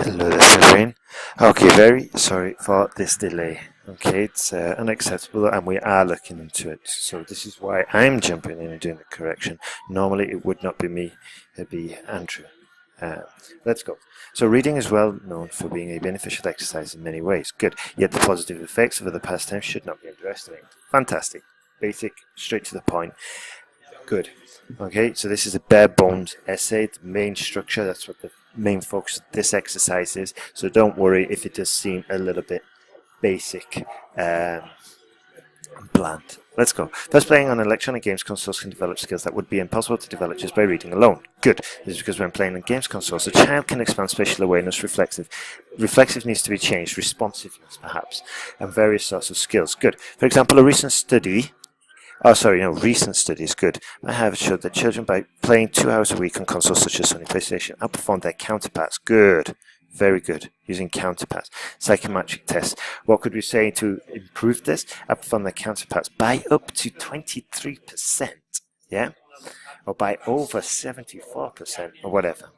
Hello there, Severine. Okay, very sorry for this delay. Okay, it's unacceptable and we are looking into it. So this is why I'm jumping in and doing the correction. Normally it would not be me, it'd be Andrew. Let's go. So reading is well known for being a beneficial exercise in many ways. Good. Yet the positive effects of other pastimes should not be underestimated. Fantastic. Basic, straight to the point. Good. Okay, so this is a bare bones essay, the main structure, that's what the main focus of this exercise is. So don't worry if it does seem a little bit basic and bland. Let's go. First, playing on electronic games consoles can develop skills that would be impossible to develop just by reading alone. Good. This is because when playing on games consoles, a child can expand spatial awareness, reflexive needs to be changed, responsiveness perhaps, and various sorts of skills. Good. For example, recent studies good. I have showed that children, by playing 2 hours a week on consoles such as Sony PlayStation, outperform their counterparts. Good. Very good. Using counterparts. Psychometric tests. What could we say to improve this? Outperform their counterparts by up to 23%. Yeah? Or by over 74% or whatever.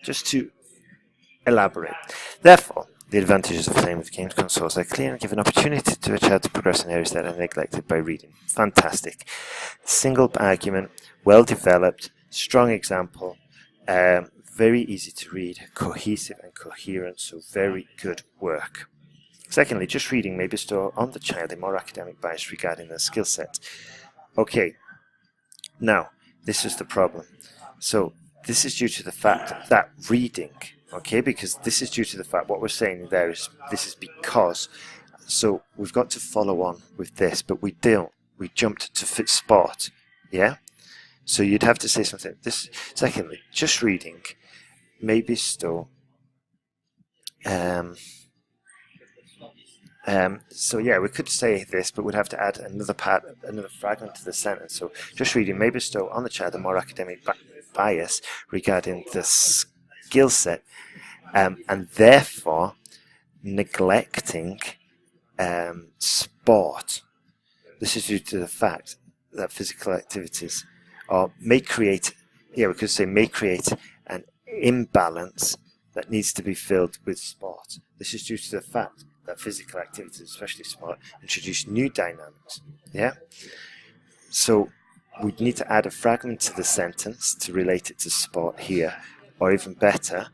Just to elaborate. Therefore, the advantages of playing with games consoles are clear and give an opportunity to a child to progress in areas that are neglected by reading. Fantastic. Single argument, well developed, strong example, very easy to read, cohesive and coherent, so very good work. Secondly, just reading may bestow on the child a more academic bias regarding their skill set. Okay, now, this is the problem. So, this is due to the fact that reading, okay, because this is due to the fact what we're saying there is this is because, so we've got to follow on with this, but we don't. We jumped to fit sport, yeah? So you'd have to say something. This, secondly, just reading may bestow. So yeah, we could say this, but we'd have to add another fragment to the sentence. So just reading may bestow on the child a more academic bias regarding the skill set, and therefore neglecting sport. This is due to the fact that physical activities may create an imbalance that needs to be filled with sport. This is due to the fact that physical activities, especially sport, introduce new dynamics. Yeah? So we need to add a fragment to the sentence to relate it to sport here, or even better,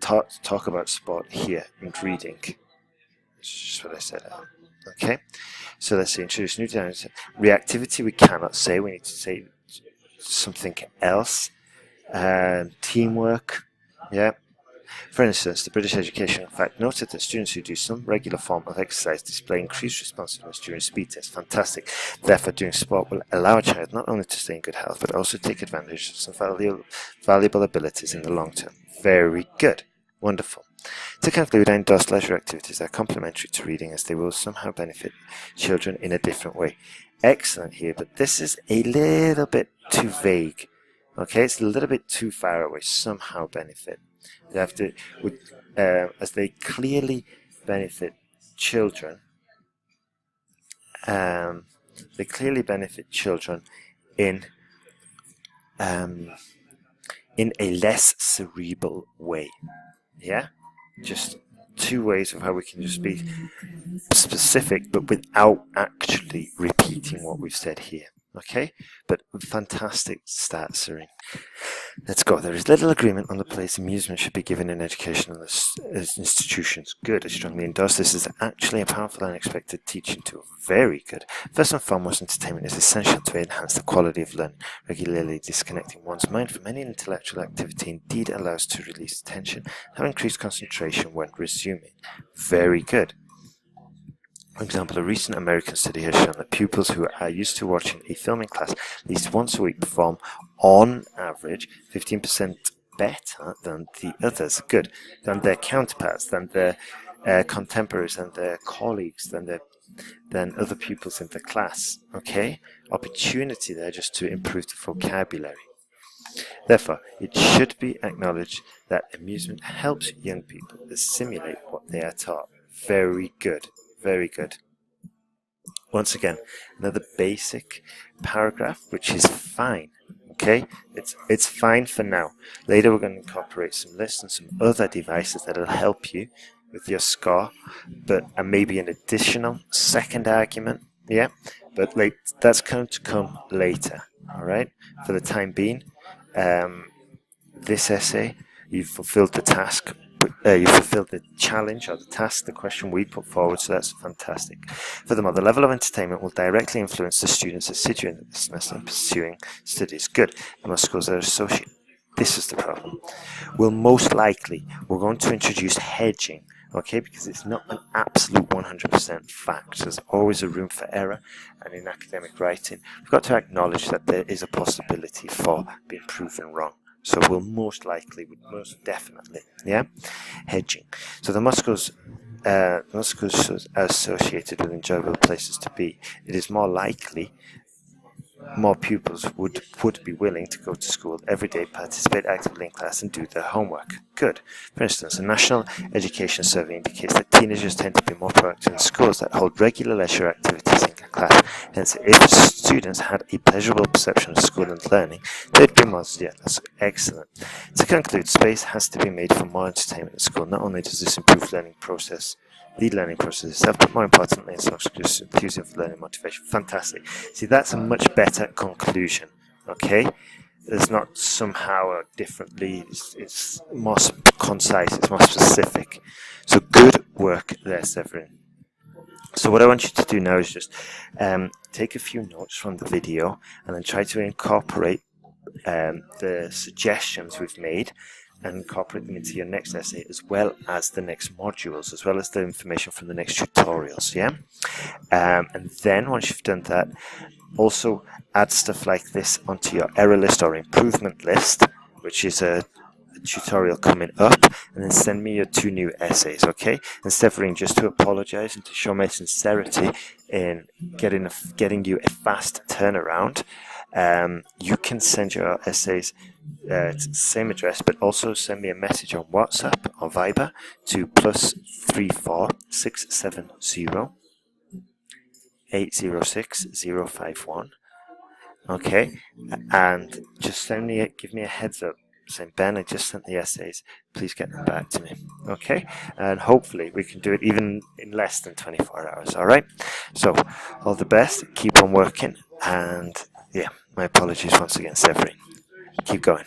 talk about sport here in reading. That's just what I said. Okay? So let's say introduce new dynamics. Reactivity we cannot say, we need to say something else. Teamwork, yeah. For instance, the British Education Fact noted that students who do some regular form of exercise display increased responsiveness during speed tests. Fantastic. Therefore, doing sport will allow a child not only to stay in good health, but also take advantage of some valuable abilities in the long term. Very good. Wonderful. To conclude, I endorse leisure activities that are complementary to reading, as they will somehow benefit children in a different way. Excellent here, but this is a little bit too vague. Okay, it's a little bit too far away. Somehow benefit. They have to, as they clearly benefit children. They clearly benefit children in a less cerebral way. Yeah, just 2 ways of how we can just be specific, but without actually repeating what we've said here. Okay, but fantastic start, Severine. Let's go. There is little agreement on the place amusement should be given in educational institutions. Good. I strongly endorse this as actually a powerful and unexpected teaching tool. Very good. First and foremost, entertainment is essential to enhance the quality of learning. Regularly disconnecting one's mind from any intellectual activity indeed allows to release tension, have increased concentration when resuming. Very good. For example, a recent American study has shown that pupils who are used to watching a film in class at least once a week perform, on average, 15% better than the others. Good. Than their counterparts, than their contemporaries, than their colleagues, than other pupils in the class. Okay? Opportunity there just to improve the vocabulary. Therefore, it should be acknowledged that amusement helps young people assimilate what they are taught. Very good. Very good. Once again, another basic paragraph, which is fine. Okay, it's fine for now. Later we're going to incorporate some lists and some other devices that will help you with your score, and maybe an additional second argument. Yeah, but that's going to come later. All right. For the time being, this essay, you've fulfilled the task. You fulfilled the challenge or the task, the question we put forward, so that's fantastic. Furthermore, the level of entertainment will directly influence the students' assiduity in the semester and pursuing studies. Good. The most scores are associated. This is the problem. We're going to introduce hedging, okay, because it's not an absolute 100% fact. There's always a room for error, and in academic writing, we've got to acknowledge that there is a possibility for being proven wrong. So we'll most definitely, hedging. So the Moscows associated with enjoyable places to be. It is more likely more pupils would be willing to go to school every day, participate actively in class, and do their homework. Good. For instance, a national education survey indicates that teenagers tend to be more proactive in schools that hold regular leisure activities in class. Hence, if students had a pleasurable perception of school and learning, they'd be more. Yeah, that's excellent. To conclude, space has to be made for more entertainment at school. Not only does this improve the learning process itself, but more importantly, it's also inclusive of learning motivation. Fantastic. See, that's a much better conclusion. Okay, it's not somehow differently. It's more concise. It's more specific. So good work there, Severine. So what I want you to do now is just take a few notes from the video and then try to incorporate the suggestions we've made and incorporate them into your next essay, as well as the next modules, as well as the information from the next tutorials. And then once you've done that, also add stuff like this onto your error list or improvement list, which is a tutorial coming up, and then send me your 2 new essays. Okay. And Severine, just to apologize and to show my sincerity in getting you a fast turnaround, you can send your essays to the same address, but also send me a message on WhatsApp or Viber to +34 670 806 051. Okay, and just give me a heads up saying, Ben, I just sent the essays, please get them back to me. Okay, and hopefully we can do it even in less than 24 hours. All right, so all the best, keep on working, and my apologies once again, Severine. Keep going.